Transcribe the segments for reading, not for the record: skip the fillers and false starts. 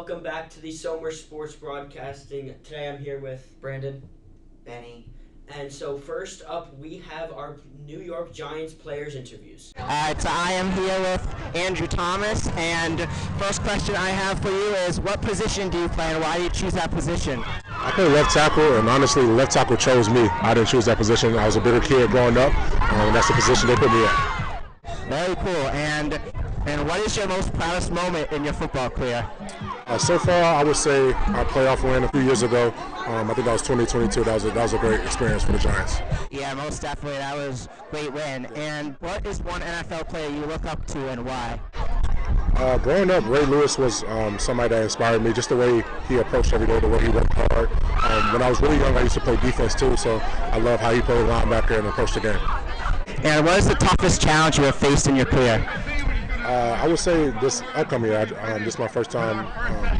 welcome back to the Somers Sports Broadcasting. Today I'm here with Brandon, Benny. and so first up we have our New York Giants players interviews. So I am here with Andrew Thomas, and first question I have for you is, what position do you play and why do you choose that position? I play left tackle, and honestly, left tackle chose me. I didn't choose that position. I was a bigger kid growing up, and that's the position they put me at. Very cool. And what is your most proudest moment in your football career? So far, I would say our playoff win a few years ago. I think that was 2022. That was a great experience for the Giants. Yeah, most definitely. That was a great win. And what is one NFL player you look up to and why? Growing up, Ray Lewis was somebody that inspired me, just the way he approached every day, the way he worked hard. When I was really young, I used to play defense too, so I love how he played linebacker and approached the game. And what is the toughest challenge you have faced in your career? I would say this upcoming year, this is my first time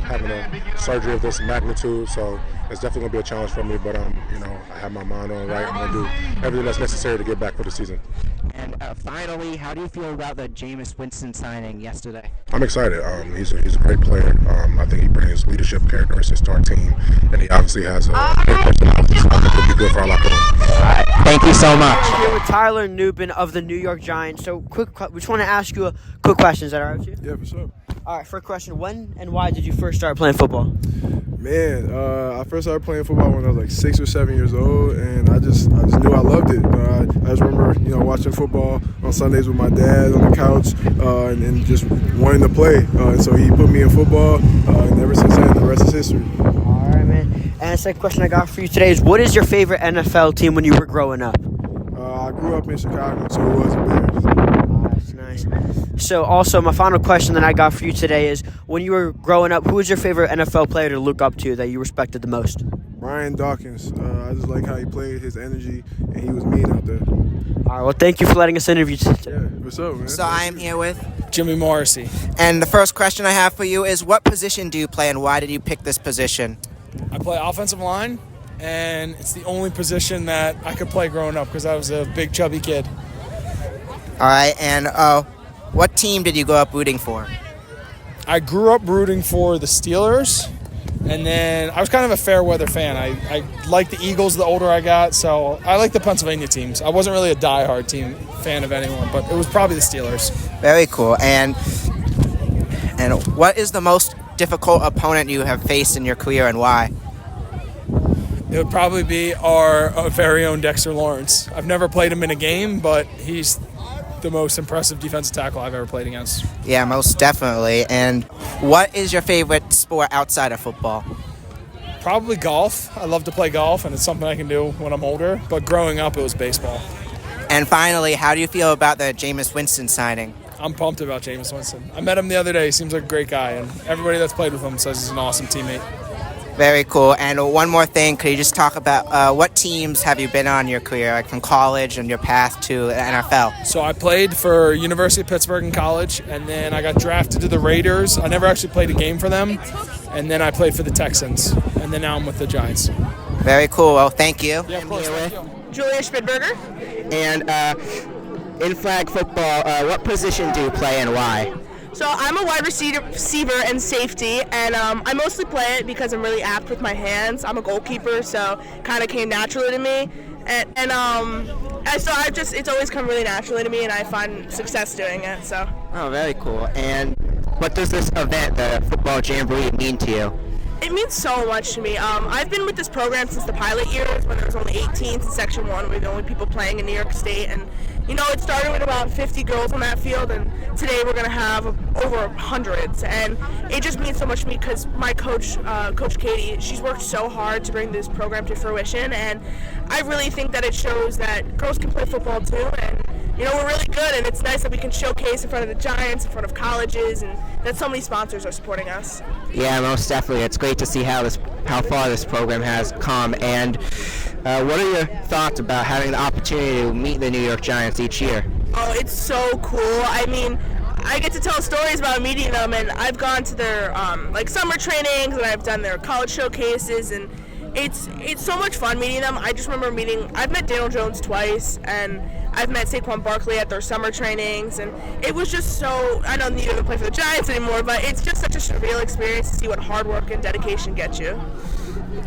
having a surgery of this magnitude, so it's definitely going to be a challenge for me, but I have my mind on right. I'm going to do everything that's necessary to get back for the season. And finally, how do you feel about the Jameis Winston signing yesterday? I'm excited. He's a great player. I think he brings leadership characteristics to our team, and he obviously has a great personality, so I think he'll be good for our locker room. All right, thank you so much. I'm here with Tyler Nubin of the New York Giants. So we just want to ask you a quick question. Is that all right with you? Yeah, for sure. All right, first question. When and why did you first start playing football? Man, I first started playing football when I was like 6 or 7 years old, and I just knew I loved it. I just remember, watching football on Sundays with my dad on the couch, and just wanting to play. And so he put me in football, and ever since then, the rest is history. All right, man. And the second question I got for you today is, what is your favorite NFL team when you were growing up? I grew up in Chicago, so it was the Bears. That's nice. So also, my final question that I got for you today is, when you were growing up, who was your favorite NFL player to look up to that you respected the most? Brian Dawkins. I just like how he played, his energy, and he was mean out there. All right, well, thank you for letting us interview today. Yeah, what's up, man? So I am here with Jimmy Morrissey. And the first question I have for you is, what position do you play and why did you pick this position? I play offensive line, and it's the only position that I could play growing up because I was a big, chubby kid. All right, and what team did you grow up rooting for? I grew up rooting for the Steelers, and then I was kind of a fair weather fan. I liked the Eagles the older I got, so I like the Pennsylvania teams. I wasn't really a diehard team fan of anyone, but it was probably the Steelers. Very cool. And what is the most difficult opponent you have faced in your career and why? It would probably be our very own Dexter Lawrence. I've never played him in a game, but he's the most impressive defensive tackle I've ever played against. Yeah, most definitely. And what is your favorite sport outside of football? Probably golf. I love to play golf, and it's something I can do when I'm older. But growing up, it was baseball. And finally, how do you feel about the Jameis Winston signing? I'm pumped about Jameis Winston. I met him the other day. He seems like a great guy, and everybody that's played with him says he's an awesome teammate. Very cool. And one more thing, could you just talk about what teams have you been on in your career, like from college and your path to the NFL? So I played for University of Pittsburgh in college, and then I got drafted to the Raiders. I never actually played a game for them, and then I played for the Texans, and then now I'm with the Giants. Very cool. Well, thank you. Yeah, of course. Thank you. Julia Schmidberger. And in flag football, what position do you play and why? So I'm a wide receiver and safety, and I mostly play it because I'm really apt with my hands. I'm a goalkeeper, so kind of came naturally to me, and so it's always come really naturally to me, and I find success doing it. So. Oh, very cool. And what does this event, the football jamboree, mean to you? It means so much to me. I've been with this program since the pilot years when there was only 18 in Section 1. We were the only people playing in New York State. And, it started with about 50 girls on that field, and today we're going to have over hundreds. And it just means so much to me because my coach, Coach Katie, she's worked so hard to bring this program to fruition. And I really think that it shows that girls can play football too. And, we're really good, and it's nice that we can showcase in front of the Giants, in front of colleges, and that so many sponsors are supporting us. Yeah, most definitely. It's great to see how far this program has come. And what are your thoughts about having the opportunity to meet the New York Giants each year? Oh, it's so cool. I mean, I get to tell stories about meeting them, and I've gone to their summer trainings, and I've done their college showcases, and it's so much fun meeting them. I just remember I've met Daniel Jones twice, and I've met Saquon Barkley at their summer trainings, and it was just so, I know neither of them play for the Giants anymore, but it's just such a surreal experience to see what hard work and dedication get you.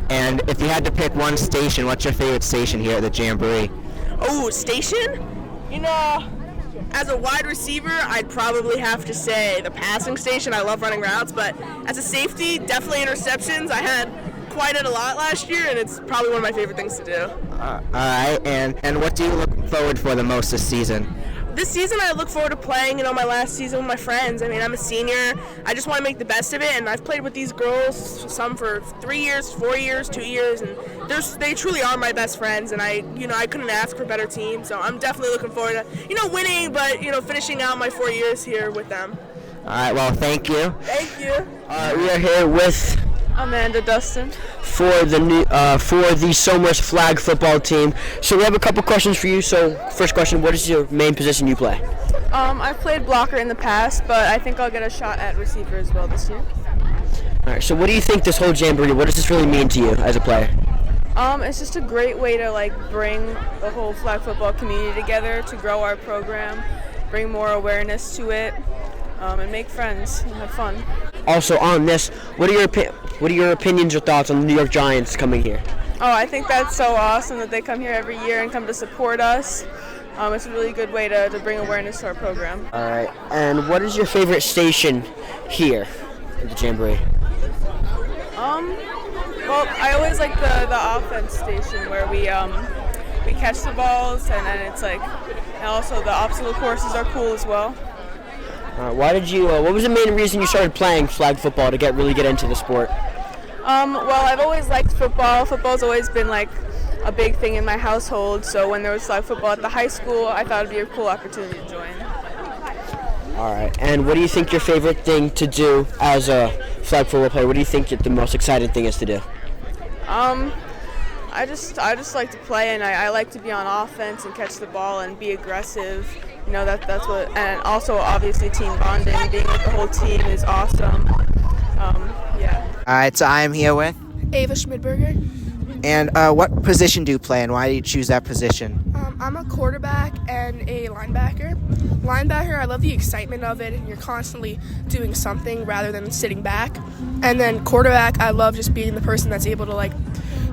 And if you had to pick one station, what's your favorite station here at the Jamboree? Oh, station? You know, as a wide receiver, I'd probably have to say the passing station. I love running routes, but as a safety, definitely interceptions. I had quite a lot last year, and it's probably one of my favorite things to do. All right, and what do you look forward for the most this season? This season, I look forward to playing, my last season with my friends. I mean, I'm a senior. I just want to make the best of it, and I've played with these girls, some for 3 years, 4 years, 2 years, and they truly are my best friends, and I couldn't ask for a better team, so I'm definitely looking forward to, winning, but, finishing out my 4 years here with them. All right, well, thank you. Thank you. We are here with Amanda Dustin. for the Somers flag football team. So we have a couple questions for you. So first question, what is your main position you play? I've played blocker in the past, but I think I'll get a shot at receiver as well this year. All right. So what do you think this whole jamboree? What does this really mean to you as a player? It's just a great way to bring the whole flag football community together to grow our program, bring more awareness to it, and make friends and have fun. Also on this, what are your opinions or thoughts on the New York Giants coming here? Oh, I think that's so awesome that they come here every year and come to support us. It's a really good way to bring awareness to our program. All right. And what is your favorite station here at the jamboree? Well, I always like the offense station where we catch the balls, and then and also the obstacle courses are cool as well. What was the main reason you started playing flag football to really get into the sport? Well, I've always liked football. Football's always been a big thing in my household, so when there was flag football at the high school, I thought it'd be a cool opportunity to join. All right. And what do you think your favorite thing to do as a flag football player? What do you think the most exciting thing is to do? I just like to play, and I like to be on offense and catch the ball and be aggressive. That's what, and also obviously team bonding, being with the whole team is awesome. Yeah. All right, so I am here with. Ava Schmidberger. And what position do you play, and why do you choose that position? I'm a quarterback and a linebacker. Linebacker, I love the excitement of it, and you're constantly doing something rather than sitting back. And then quarterback, I love just being the person that's able to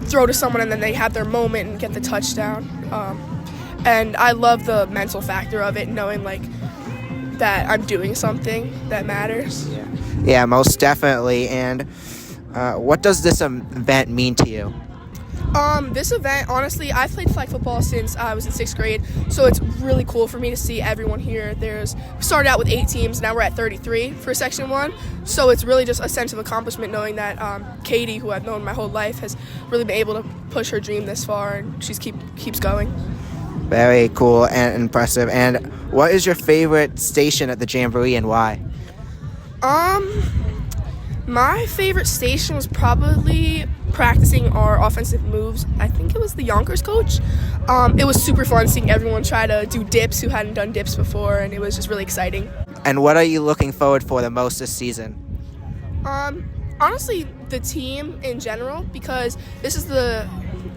throw to someone and then they have their moment and get the touchdown. And I love the mental factor of it, knowing that I'm doing something that matters. Yeah, most definitely. And what does this event mean to you? This event, honestly, I've played flag football since I was in 6th grade, so it's really cool for me to see everyone here. We started out with 8 teams, now we're at 33 for Section 1, so it's really just a sense of accomplishment knowing that Katie, who I've known my whole life, has really been able to push her dream this far, and she keeps going. Very cool and impressive. And what is your favorite station at the Jamboree and why? My favorite station was probably practicing our offensive moves. I think it was the Yonkers coach. It was super fun seeing everyone try to do dips who hadn't done dips before, and it was just really exciting. And what are you looking forward for the most this season? Honestly, the team in general, because this is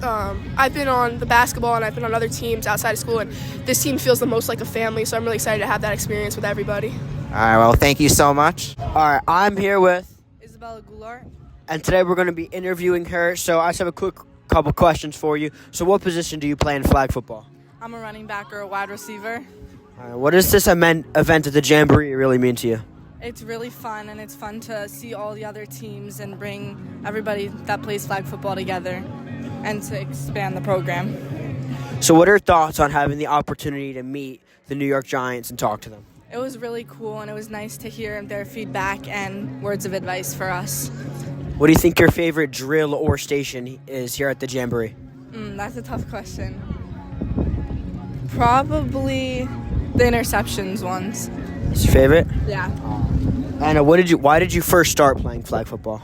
I've been on the basketball and I've been on other teams outside of school, and this team feels the most like a family, so I'm really excited to have that experience with everybody. All right, well, thank you so much. All right. I'm here with Isabella Goulart. And today we're going to be interviewing her. So I just have a quick couple questions for you. So what position do you play in flag football? I'm a running back or a wide receiver. What does this event at the Jamboree really mean to you? It's really fun, and it's fun to see all the other teams and bring everybody that plays flag football together and to expand the program. So what are your thoughts on having the opportunity to meet the New York Giants and talk to them? It was really cool, and it was nice to hear their feedback and words of advice for us. What do you think your favorite drill or station is here at the Jamboree? That's a tough question. Probably the interceptions ones. It's your favorite? Yeah. And why did you first start playing flag football?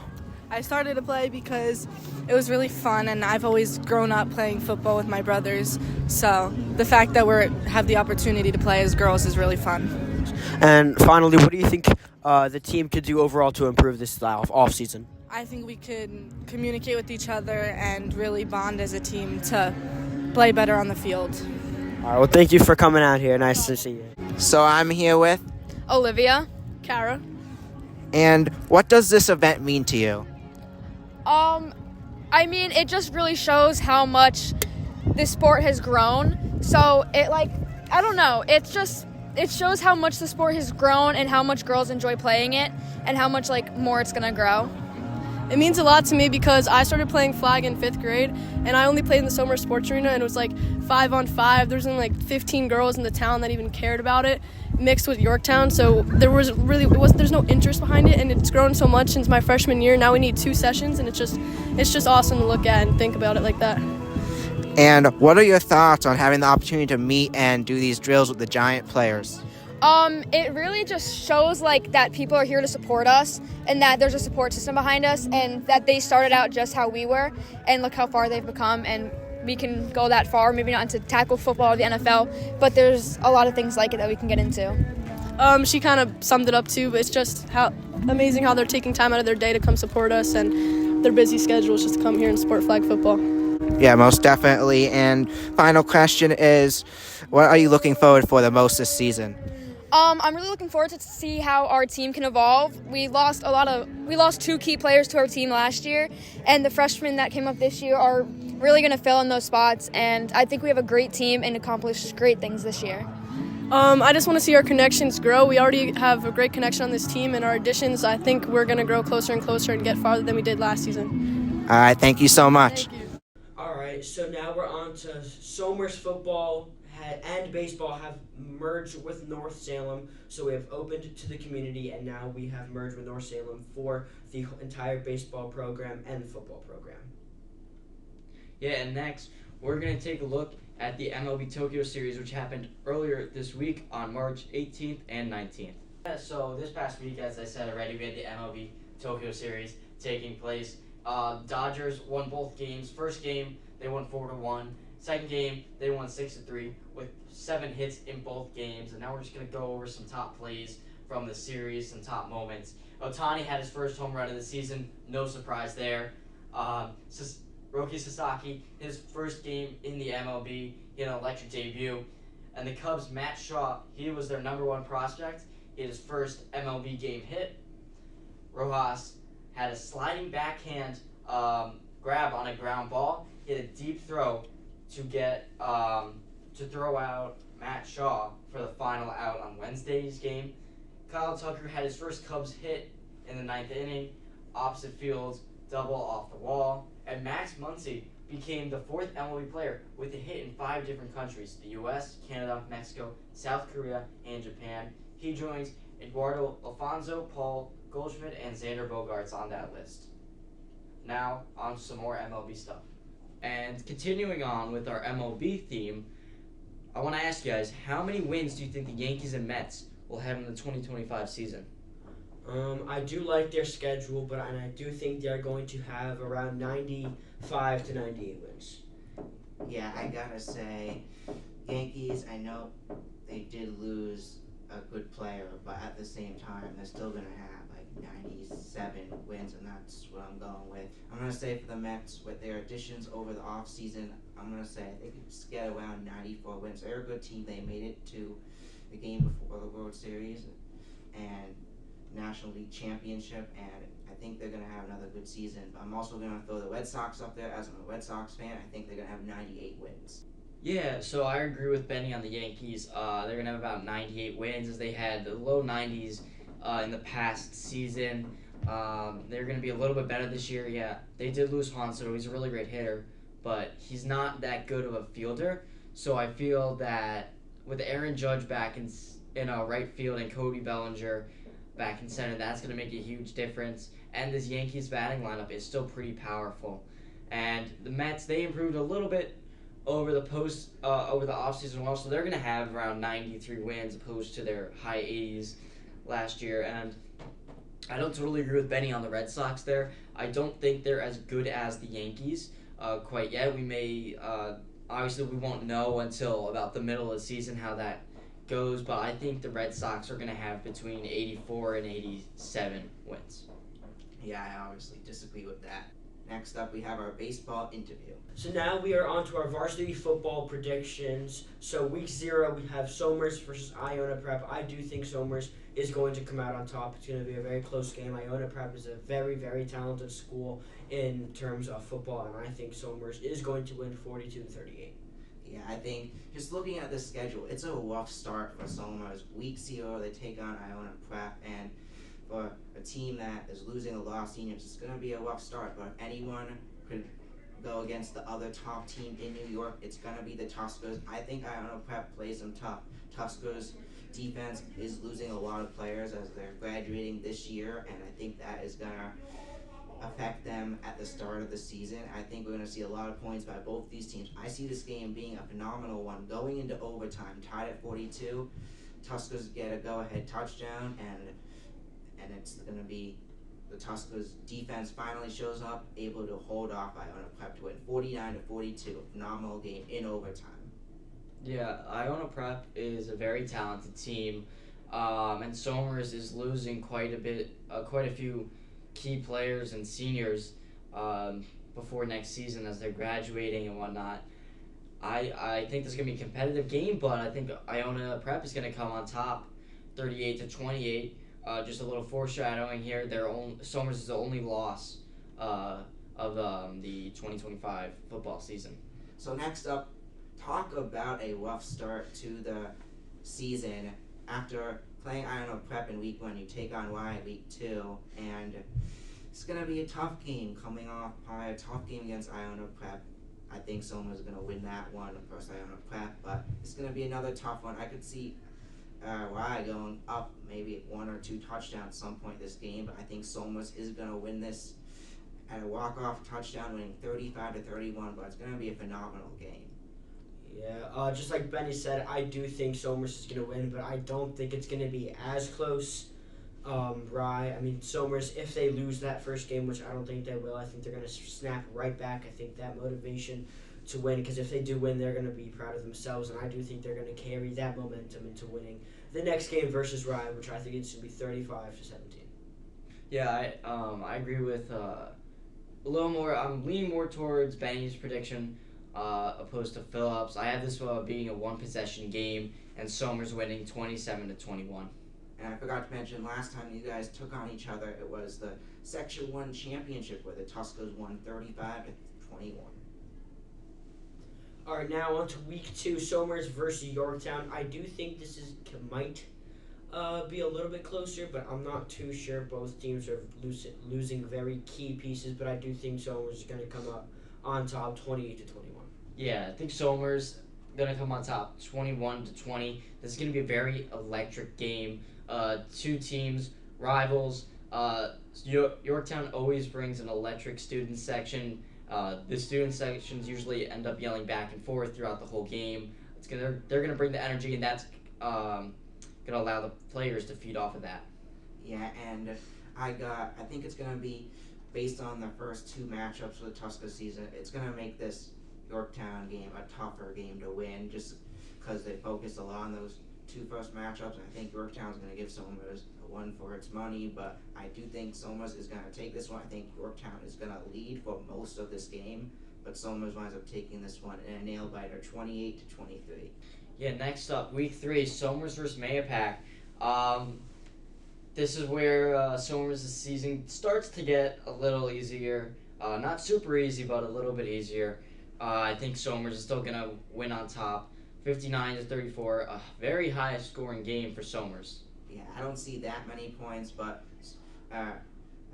I started to play because it was really fun, and I've always grown up playing football with my brothers. So the fact that we have the opportunity to play as girls is really fun. And finally, what do you think the team could do overall to improve this off season? I think we could communicate with each other and really bond as a team to play better on the field. All right, well, thank you for coming out here. Nice to see you. So I'm here with, Olivia. Kara. and what does this event mean to you? I mean, it just really shows how much this sport has grown. So I don't know. It shows how much the sport has grown and how much girls enjoy playing it and how much more it's gonna grow. It means a lot to me because I started playing flag in 5th grade, and I only played in the Somers Sports Arena, and it was 5-on-5. There's only 15 girls in the town that even cared about it, mixed with Yorktown. So there's no interest behind it, and it's grown so much since my freshman year. Now we need 2 sessions, and it's just awesome to look at and think about it like that. And what are your thoughts on having the opportunity to meet and do these drills with the Giant players? It really just shows that people are here to support us and that there's a support system behind us and that they started out just how we were and look how far they've become, and we can go that far, maybe not into tackle football or the NFL, but there's a lot of things like it that we can get into. She kind of summed it up too, but it's just how amazing how they're taking time out of their day to come support us, and their busy schedules just to come here and support flag football. Yeah, most definitely. And final question is, what are you looking forward for the most this season? I'm really looking forward to see how our team can evolve. We lost 2 key players to our team last year, and the freshmen that came up this year are really going to fill in those spots, and I think we have a great team and accomplish great things this year. I just want to see our connections grow. We already have a great connection on this team, and our additions, I think we're going to grow closer and closer and get farther than we did last season. All right, thank you so much. Thank you. All right, so now we're on to Somers football and baseball have merged with North Salem, so we have opened to the community, and now we have merged with North Salem for the entire baseball program and football program. Yeah, and next we're going to take a look at the MLB Tokyo Series, which happened earlier this week on March 18th and 19th. Yeah, so this past week, as I said already, we had the MLB Tokyo Series taking place. Dodgers won both games. First game, they won 4-1. Second game, they won 6-3 with 7 hits in both games. And now we're just going to go over some top plays from the series, some top moments. Ohtani had his first home run of the season. No surprise there. Roki Sasaki, his first game in the MLB, he had an electric debut. And the Cubs' Matt Shaw, he was their #1 prospect. He had his first MLB game hit. Rojas had a sliding backhand grab on a ground ball. He had a deep throw to get to throw out Matt Shaw for the final out on Wednesday's game. Kyle Tucker had his first Cubs hit in the 9th inning, opposite field, double off the wall. And Max Muncy became the 4th MLB player with a hit in 5 different countries: the U.S., Canada, Mexico, South Korea, and Japan. He joins Eduardo Alfonso, Paul Goldschmidt, and Xander Bogaerts on that list. Now, on to some more MLB stuff. And continuing on with our MLB theme, I want to ask you guys, how many wins do you think the Yankees and Mets will have in the 2025 season? I do like their schedule, but I do think they're going to have around 95 to 98 wins. Yeah, I gotta say, Yankees, I know they did lose a good player, but at the same time, they're still gonna have 97 wins, and that's what I'm going with. I'm going to say for the Mets, with their additions over the offseason, I'm going to say they could just get around 94 wins. They're a good team. They made it to the game before the World Series and National League Championship, and I think they're going to have another good season. But I'm also going to throw the Red Sox up there. As I'm a Red Sox fan, I think they're going to have 98 wins. Yeah, so I agree with Benny on the Yankees. They're going to have about 98 wins, as they had the low 90s in the past season. They're going to be a little bit better this year. Yeah, they did lose Hanso. He's a really great hitter, but he's not that good of a fielder. So I feel that with Aaron Judge back in right field and Cody Bellinger back in center, that's going to make a huge difference. And this Yankees batting lineup is still pretty powerful. And the Mets, they improved a little bit over the offseason well, so they're going to have around 93 wins opposed to their high 80s last year. And I don't totally agree with Benny on the Red Sox there. I don't think they're as good as the Yankees quite yet. We may, obviously we won't know until about the middle of the season how that goes, but I think the Red Sox are going to have between 84 and 87 wins. Yeah, I obviously disagree with that. Next up, we have our baseball interview. So now we are on to our varsity football predictions. So week 0, we have Somers versus Iona Prep. I do think Somers is going to come out on top. It's going to be a very close game. Iona Prep is a very, very talented school in terms of football, and I think Somers is going to win 42-38. Yeah, I think just looking at the schedule, it's a rough start for Somers. Week 0, they take on Iona Prep, and for a team that is losing a lot of seniors, it's going to be a rough start. But anyone could go against the other top team in New York. It's going to be the Tuskers. I think Iona Prep plays them tough. Tuskers' defense is losing a lot of players as they're graduating this year, and I think that is going to affect them at the start of the season. I think we're going to see a lot of points by both these teams. I see this game being a phenomenal one, going into overtime, tied at 42. Tuskers get a go-ahead touchdown, and it's going to be the Tuskers defense finally shows up, able to hold off Iona Prep to win 49-42, a phenomenal game in overtime. Yeah, Iona Prep is a very talented team, and Somers is losing quite a few key players and seniors before next season as they're graduating and whatnot. I think this is going to be a competitive game, but I think Iona Prep is going to come on top 38-28. Just a little foreshadowing here. Somers is the only loss of the 2025 football season. So next up, talk about a rough start to the season. After playing Iona Prep in week 1, you take on Y week 2, and it's going to be a tough game coming off probably a tough game against Iona Prep. I think Somers is going to win that one versus Iona Prep, but it's going to be another tough one. I could see Y going up maybe 1 or 2 touchdowns at some point this game, but I think Somers is going to win this at a walk-off touchdown, winning 35-31, but it's going to be a phenomenal game. Yeah, just like Benny said, I do think Somers is going to win, but I don't think it's going to be as close. Somers, if they lose that first game, which I don't think they will, I think they're going to snap right back. I think that motivation to win, because if they do win, they're going to be proud of themselves, and I do think they're going to carry that momentum into winning the next game versus Rye, which I think it's going to be 35-17. Yeah, I agree with a little more. I'm leaning more towards Benny's prediction opposed to Phillip's. I have this being a one-possession game and Somers winning 27-21. And I forgot to mention, last time you guys took on each other, it was the Section 1 championship where the Tuskers won 35-21. All right, now on to week 2, Somers versus Yorktown. I do think this might be a little bit closer, but I'm not too sure. Both teams are losing very key pieces, but I do think Somers is going to come up on top 28-21. Yeah, I think Somers going to come on top 21-20. This is going to be a very electric game. 2 teams, rivals. Yorktown always brings an electric student section. The student sections usually end up yelling back and forth throughout the whole game. They're going to bring the energy, and that's going to allow the players to feed off of that. Yeah, and I think it's going to be based on the first 2 matchups for the Tusker season. It's going to make this Yorktown game a tougher game to win, just because they focus a lot on those 2 first matchups. And I think Yorktown's going to give Somers a one for its money, but I do think Somers is going to take this one. I think Yorktown is going to lead for most of this game, but Somers winds up taking this one in a nail-biter, 28-23. Yeah, next up, week 3, Somers versus Mayapack. This is where Somers' season starts to get a little easier. Not super easy, but a little bit easier. I think Somers is still going to win on top, 59-34, a very high-scoring game for Somers. Yeah, I don't see that many points, but I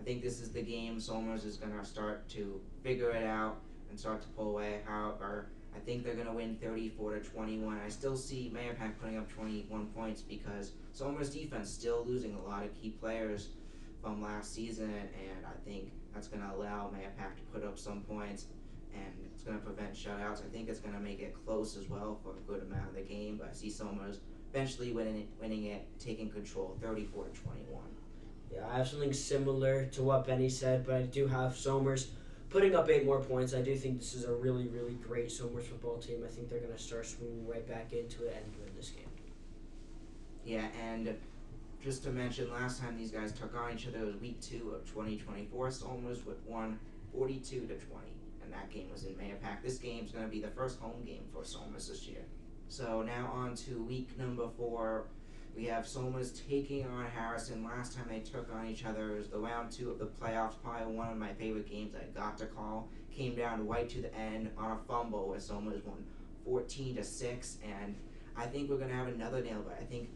think this is the game Somers is going to start to figure it out and start to pull away. However, I think they're going to win 34-21. I still see Mayapack putting up 21 points because Somers' defense still losing a lot of key players from last season, and I think that's going to allow Mayapack to put up some points, and it's going to prevent shutouts. I think it's going to make it close as well for a good amount of the game, but I see Somers eventually winning it, taking control, 34-21. Yeah, I have something similar to what Benny said, but I do have Somers putting up 8 more points. I do think this is a really, really great Somers football team. I think they're going to start swinging right back into it and win this game. Yeah, and just to mention, last time these guys took on each other was week 2 of 2024. Somers won 42-20, and that game was in Mayapack. This game's going to be the first home game for Somers this year. So now on to week number 4. We have Somers taking on Harrison. Last time they took on each other was the round 2 of the playoffs. Probably one of my favorite games I got to call. Came down right to the end on a fumble where Somers won 14-6, and I think we're going to have another nail biter. I think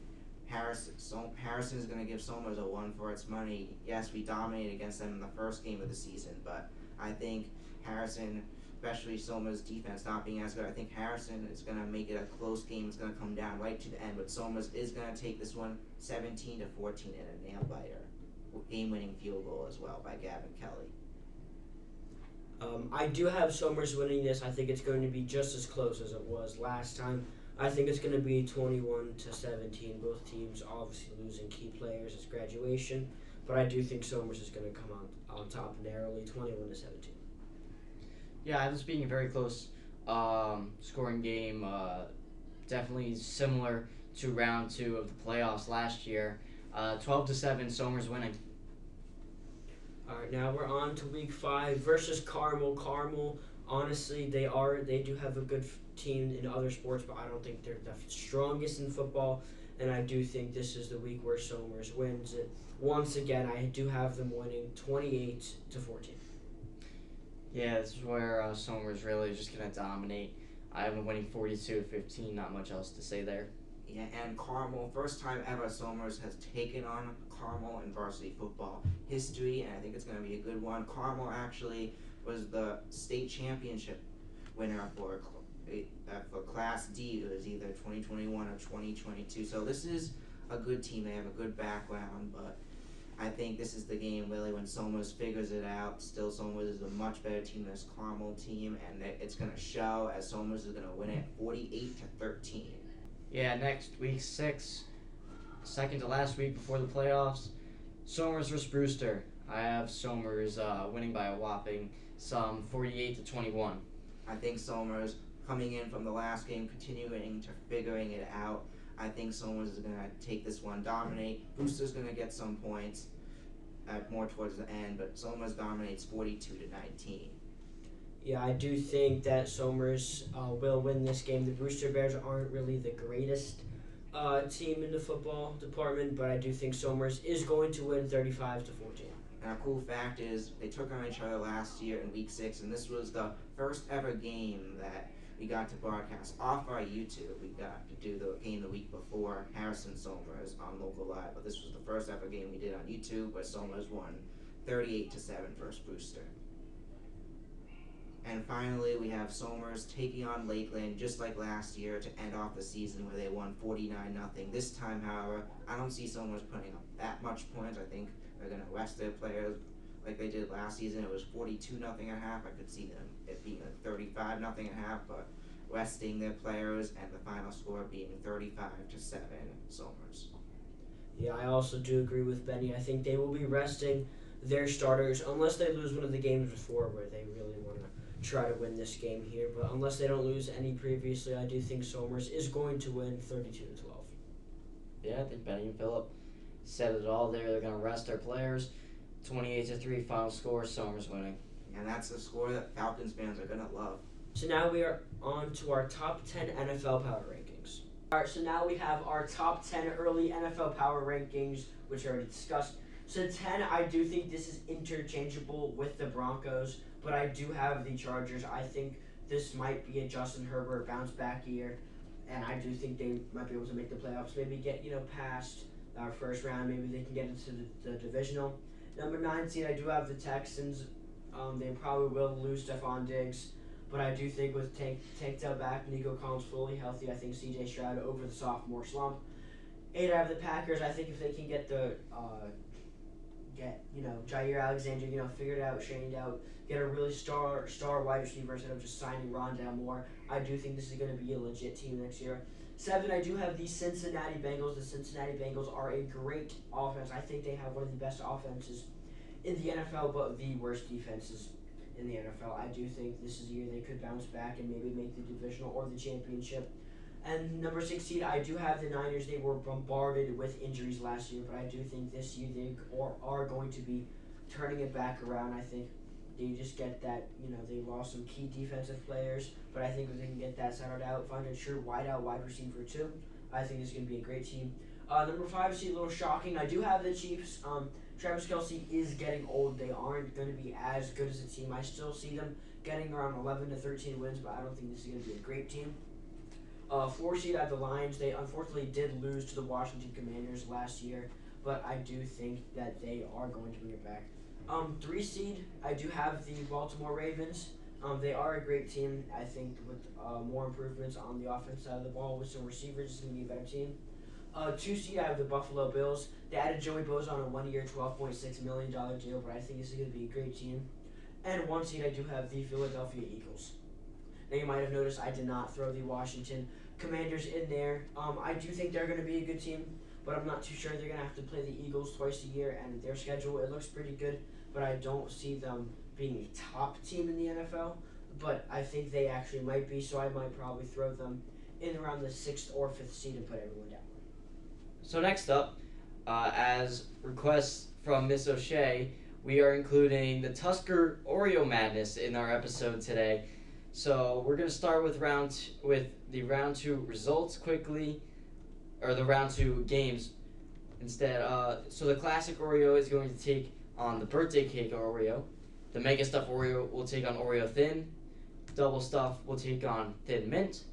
Harrison is going to give Somers a run for its money. Yes, we dominated against them in the first game of the season, but I think Harrison, especially Somers' defense not being as good, I think Harrison is going to make it a close game. It's going to come down right to the end, but Somers is going to take this one 17-14 in a nail-biter. Game-winning field goal as well by Gavin Kelly. I do have Somers winning this. I think it's going to be just as close as it was last time. I think it's going to be 21-17. Both teams obviously losing key players as graduation, but I do think Somers is going to come on top narrowly, 21-17. Yeah, I have this being a very close scoring game. Definitely similar to round 2 of the playoffs last year. 12-7, Somers winning. All right, now we're on to week 5 versus Carmel. Carmel, honestly, they do have a good team in other sports, but I don't think they're the strongest in football. And I do think this is the week where Somers wins it. Once again, I do have them winning 28-14. Yeah, this is where Somers really is just going to dominate. I have them winning 42-15. Not much else to say there. Yeah, and Carmel, first time ever Somers has taken on Carmel in varsity football history, and I think it's going to be a good one. Carmel actually was the state championship winner for Class D. It was either 2021 or 2022. So this is a good team. They have a good background, but I think this is the game really when Somers figures it out. Still, Somers is a much better team than this Carmel team, and it's going to show as Somers is going to win it 48-13. Yeah, next week 6, second to last week before the playoffs, Somers versus Brewster. I have Somers winning by a whopping some 48-21. I think Somers coming in from the last game, continuing to figuring it out. I think Somers is going to take this one, dominate. Brewster's going to get some points more towards the end, but Somers dominates 42-19. Yeah, I do think that Somers will win this game. The Brewster Bears aren't really the greatest team in the football department, but I do think Somers is going to win 35-14. And a cool fact is they took on each other last year in week 6, and this was the first ever game that we got to broadcast off our YouTube. We got to do the game the week before, Harrison Somers on Local Live, but this was the first ever game we did on YouTube where Somers won 38-7 versus Brewster. And finally, we have Somers taking on Lakeland, just like last year, to end off the season where they won 49-0. This time, however, I don't see Somers putting up that much points. I think they're going to rest their players like they did last season. It was 42-0 at half. I could see it being a 35-0 at half, but resting their players and the final score being 35-7 Somers. Yeah, I also do agree with Benny. I think they will be resting their starters unless they lose one of the games before where they really want to try to win this game here, but unless they don't lose any previously, I do think Somers is going to win 32-12. Yeah, I think Benny and Phillip said it all there. They're going to rest their players. 28-3 final score, Somers winning. And that's the score that Falcons fans are going to love. So now we are on to our top 10 NFL power rankings. All right, so now we have our top 10 early NFL power rankings, which are already discussed. So 10, I do think this is interchangeable with the Broncos, but I do have the Chargers. I think this might be a Justin Herbert bounce back year, and I do think they might be able to make the playoffs, maybe get past our first round. Maybe they can get into the divisional. Number 9 seed, I do have the Texans. They probably will lose Stephon Diggs, but I do think with Tank Dell back, Nico Collins fully healthy, I think C.J. Stroud over the sophomore slump. 8, I have the Packers. I think if they can get Jair Alexander, figured out, trained out, get a really star wide receiver instead of just signing Rondale Moore, I do think this is going to be a legit team next year. 7, I do have the Cincinnati Bengals. The Cincinnati Bengals are a great offense. I think they have one of the best offenses in the NFL, but the worst defenses in the NFL. I do think this is a year they could bounce back and maybe make the divisional or the championship. And number 6 seed, I do have the Niners. They were bombarded with injuries last year, but I do think this year they are going to be turning it back around. I think They just get that, they lost some key defensive players, but I think if they can get that settled out, find a true wideout wide receiver too, I think it's going to be a great team. Number 5 seed, a little shocking. I do have the Chiefs. Travis Kelce is getting old. They aren't going to be as good as a team. I still see them getting around 11 to 13 wins, but I don't think this is going to be a great team. 4 seed, I have the Lions. They unfortunately did lose to the Washington Commanders last year, but I do think that they are going to bring it back. 3 seed, I do have the Baltimore Ravens. They are a great team. I think with more improvements on the offense side of the ball with some receivers, it's going to be a better team. 2 seed, I have the Buffalo Bills. They added Joey Bosa on a 1-year, $12.6 million deal, but I think this is going to be a great team. And 1 seed, I do have the Philadelphia Eagles. Now, you might have noticed I did not throw the Washington Commanders in there. I do think they're going to be a good team, but I'm not too sure. They're going to have to play the Eagles twice a year, and their schedule, it looks pretty good, but I don't see them being a top team in the NFL, but I think they actually might be, so I might probably throw them in around the 6th or 5th seed and put everyone down. So next up, as requests from Miss O'Shea, we are including the Tusker Oreo Madness in our episode today. So we're going to start with the round 2 results quickly, or the round 2 games instead. So the Classic Oreo is going to take on the Birthday Cake Oreo. The Mega Stuff Oreo will take on Oreo Thin. Double Stuff will take on Thin Mint.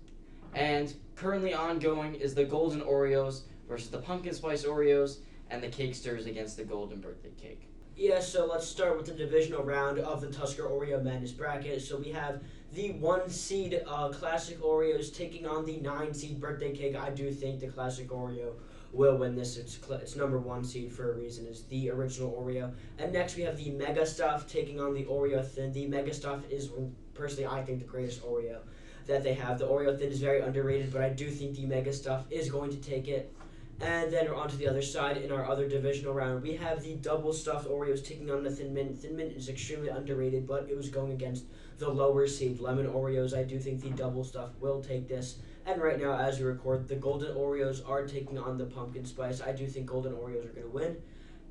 And currently ongoing is the Golden Oreos versus the Pumpkin Spice Oreos, and the Cakesters against the Golden Birthday Cake. Yeah, so let's start with the divisional round of the Tusker Oreo Madness bracket. So we have the 1 seed Classic Oreos taking on the 9 seed Birthday Cake. I do think the Classic Oreo will win this. It's number 1 seed for a reason. It's the original Oreo. And next we have the Mega Stuff taking on the Oreo Thin. The Mega Stuff is, personally, I think the greatest Oreo that they have. The Oreo Thin is very underrated, but I do think the Mega Stuff is going to take it. And then we're on to the other side in our other divisional round. We have the double stuffed Oreos taking on the Thin Mint. Thin Mint is extremely underrated, but it was going against the lower seed Lemon Oreos. I do think the double stuff will take this. And right now, as we record, the Golden Oreos are taking on the Pumpkin Spice. I do think Golden Oreos are going to win.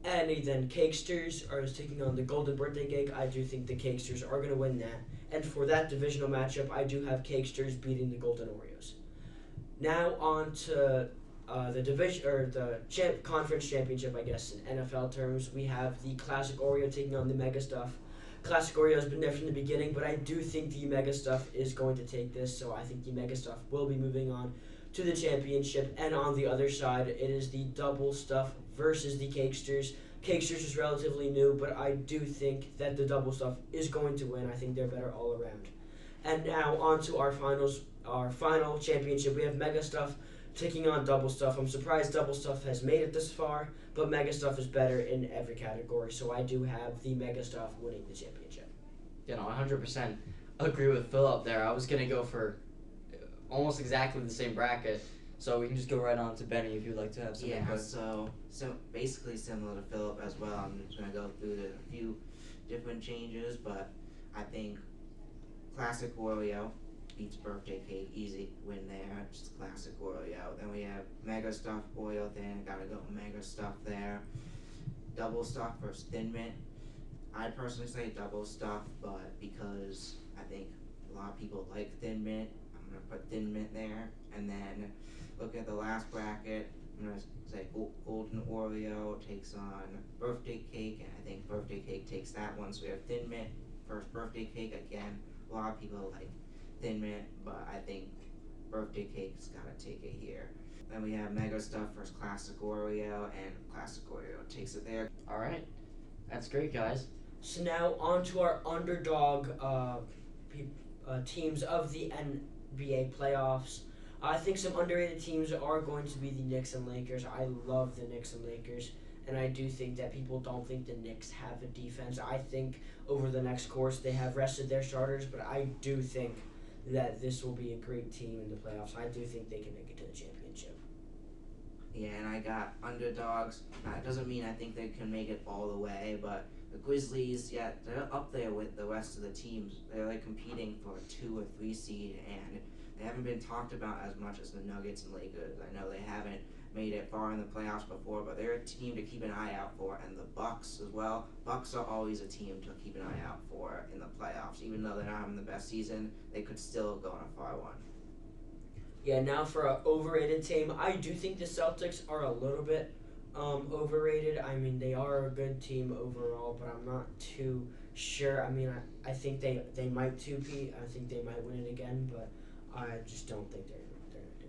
And then Cakesters are taking on the Golden Birthday Cake. I do think the Cakesters are going to win that. And for that divisional matchup, I do have Cakesters beating the Golden Oreos. Now on to the division or the conference championship, I guess in NFL terms. We have the Classic Oreo taking on the Mega Stuff. Classic Oreo has been there from the beginning, but I do think the Mega Stuff is going to take this, so I think the Mega Stuff will be moving on to the championship. And on the other side, it is the Double Stuff versus the Cakesters. Cakesters is relatively new, but I do think that the Double Stuff is going to win. I think they're better all around. And now on to our final championship. We have Mega Stuff taking on Double Stuff. I'm surprised Double Stuff has made it this far, but Mega Stuff is better in every category, so I do have the Mega Stuff winning the championship. You know, 100% agree with Phillip there. I was going to go for almost exactly the same bracket, so we can just go right on to Benny if you'd like to have some input. So basically similar to Phillip as well. I'm just going to go through a few different changes, but I think Classic Oreo beats Birthday Cake, easy win there, just Classic Oreo. Then we have Mega Stuff Oreo Thin, gotta go Mega Stuff there. Double Stuff versus Thin Mint. I'd personally say Double Stuff, but because I think a lot of people like Thin Mint, I'm gonna put Thin Mint there. And then look at the last bracket, I'm gonna say Golden Oreo takes on Birthday Cake, and I think Birthday Cake takes that one. So we have Thin Mint versus Birthday Cake again. A lot of people like Thin Mint, but I think Birthday Cake's gotta take it here. Then we have Mega Stuff versus Classic Oreo, and Classic Oreo takes it there. All right, that's great, guys. So now on to our underdog teams of the NBA playoffs. I think some underrated teams are going to be the Knicks and Lakers. I love the Knicks and Lakers, and I do think that people don't think the Knicks have a defense. I think over the next course they have rested their starters, but I do think that this will be a great team in the playoffs. I do think they can make it to the championship. Yeah, and I got underdogs. That doesn't mean I think they can make it all the way, but the Grizzlies, yeah, they're up there with the rest of the teams. They're like competing for a 2 or 3 seed, and they haven't been talked about as much as the Nuggets and Lakers. I know they haven't made it far in the playoffs before, but they're a team to keep an eye out for, and the Bucks as well. Bucks are always a team to keep an eye out for in the playoffs. Even though they're not having the best season, they could still go on a far one. Yeah, now for an overrated team, I do think the Celtics are a little bit overrated. I mean, they are a good team overall, but I'm not too sure. I mean, I think they might two-peat. I think they might win it again, but I just don't think they're going to do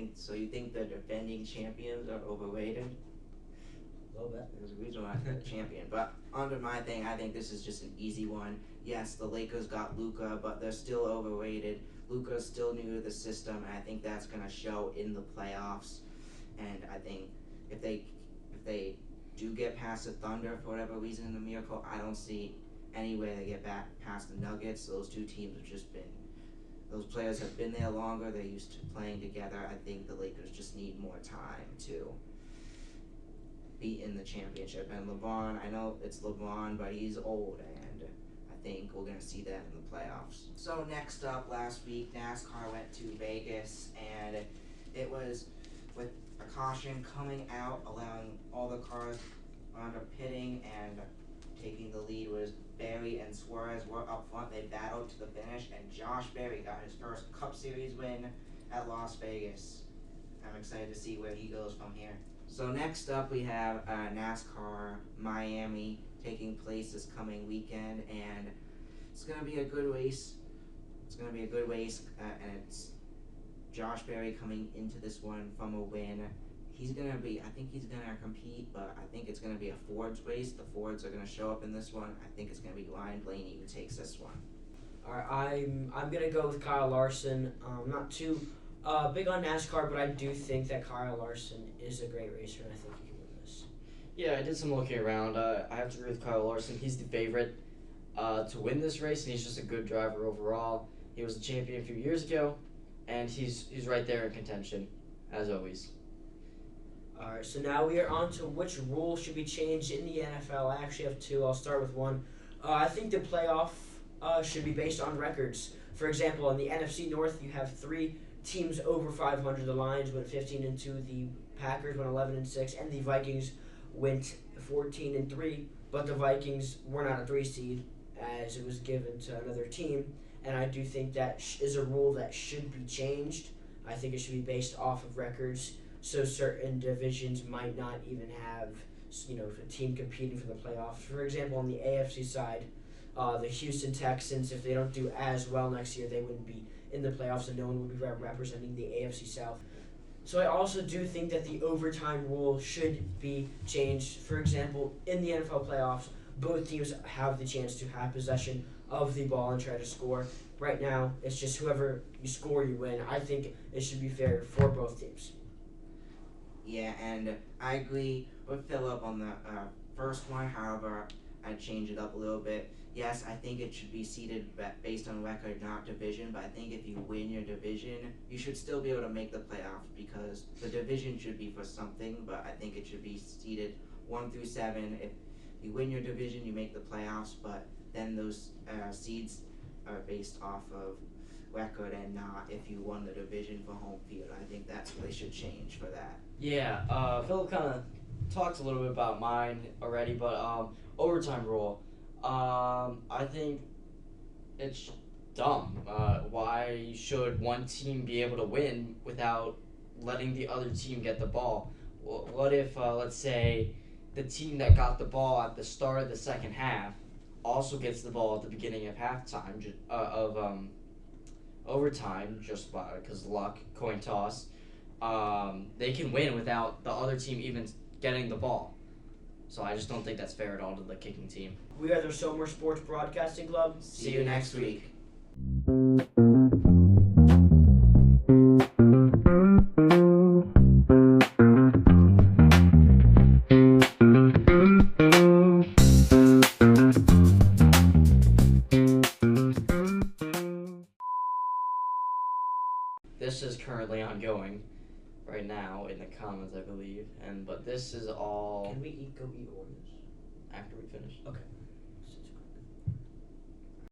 it. So you think the defending champions are overrated? A little bit. There's a reason why they're the champion. But under my thing, I think this is just an easy one. Yes, the Lakers got Luka, but they're still overrated. Luka's still new to the system, and I think that's going to show in the playoffs. And I think if they do get past the Thunder for whatever reason in the miracle, I don't see any way they get back past the Nuggets. Those two teams have just been, those players have been there longer. They're used to playing together. I think the Lakers just need more time to be in the championship. And LeBron, I know it's LeBron, but he's old, and I think we're going to see that in the playoffs. So next up, last week, NASCAR went to Vegas, and it was with a caution coming out, allowing all the cars under pitting, and taking the lead was Berry and Suarez were up front. They battled to the finish, and Josh Berry got his first Cup Series win at Las Vegas. I'm excited to see where he goes from here. So next up, we have NASCAR Miami taking place this coming weekend, and it's going to be a good race. It's going to be a good race, and it's Josh Berry coming into this one from a win. I think he's going to compete, but I think it's going to be a Fords race. The Fords are going to show up in this one. I think it's going to be Ryan Blaney who takes this one. All right, I'm going to go with Kyle Larson. I'm not too big on NASCAR, but I do think that Kyle Larson is a great racer, and I think he can win this. Yeah, I did some looking around. I have to agree with Kyle Larson. He's the favorite to win this race, and he's just a good driver overall. He was a champion a few years ago, and he's right there in contention, as always. All right, so now we are on to which rule should be changed in the NFL. I actually have two. I'll start with one. I think the playoff should be based on records. For example, in the NFC North, you have 3 teams over 500. The Lions went 15-2, the Packers went 11-6, and the Vikings went 14-3. But the Vikings were not a 3 seed, as it was given to another team. And I do think that is a rule that should be changed. I think it should be based off of records. So certain divisions might not even have, a team competing for the playoffs. For example, on the AFC side, the Houston Texans, if they don't do as well next year, they wouldn't be in the playoffs, and no one would be representing the AFC South. So I also do think that the overtime rule should be changed. For example, in the NFL playoffs, both teams have the chance to have possession of the ball and try to score. Right now, it's just whoever you score, you win. I think it should be fair for both teams. Yeah, and I agree with Phillip on the first one. However, I'd change it up a little bit. Yes, I think it should be seeded based on record, not division. But I think if you win your division, you should still be able to make the playoffs, because the division should be for something. But I think it should be seeded 1 through 7. If you win your division, you make the playoffs. But then those seeds are based off of record and not if you won the division for home field. I think that's what they should change for that. Yeah, Phillip kind of talked a little bit about mine already, but overtime rule. I think it's dumb. Why should one team be able to win without letting the other team get the ball? What if, let's say, the team that got the ball at the start of the second half also gets the ball at the beginning of halftime of overtime, just because luck, coin toss. They can win without the other team even getting the ball. So I just don't think that's fair at all to the kicking team. We are the Somers Sports Broadcasting Club. See you next week. This is currently ongoing right now in the comments, I believe. But this is all. Can we go eat Oreos after we finish? Okay.